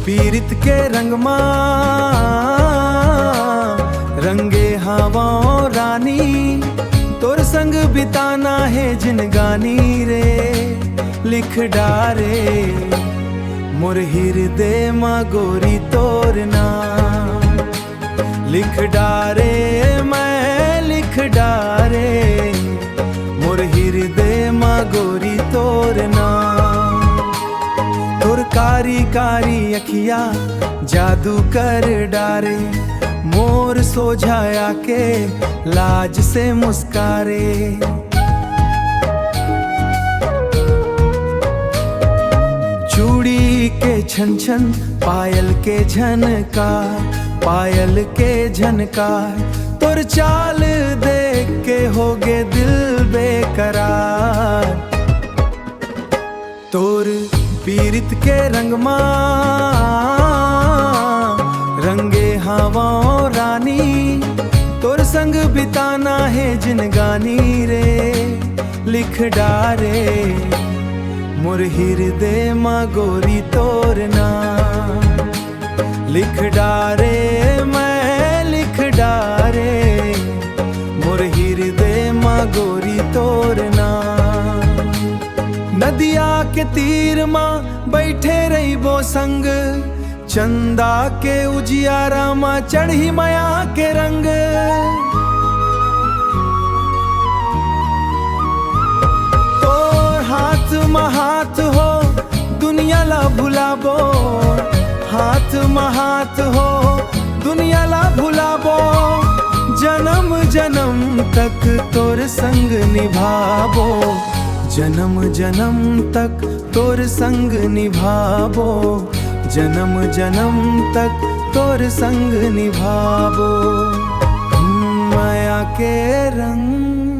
पीरित के रंग रंगे हवा रानी, तोर संग बिताना है जिनगानी रे। लिख डारे मोर हृदय माँ गोरी तोरना, लिख डारे मैं लिख डारे मोर हृदय माँ गोरी तोरना। तोर कारी कारी अखिया जादू कर डारे, मोर सोझाया के लाज से मुस्कारे। चूड़ी के छन छन पायल के झनकार, पायल के झनकार, तोर चाल देख के होगे दिल बेकरार। तोर पीरित के रंग रंगे हवा रानी, तोर संग बिताना है जिनगानी रे। लिख डारे मोर हृदय माँ गोरी तोरना, लिख डारे मैं लिख डारे मोर हृदय माँ गोरी तोरना। नदिया के तीर माँ बैठे रहीबो संग, चंदा के उजियारा माँ चढ़ी माया के रंग। हाथ हो दुनिया ला भुलाबो, हाथ हाथ हो दुनिया ला भुलाबो। जन्म जन्म तक तोर संग निभाबो, जन्म जन्म तक तोर संग निभाबो, जन्म जन्म तक तोर संग निभाबो। माया के रंग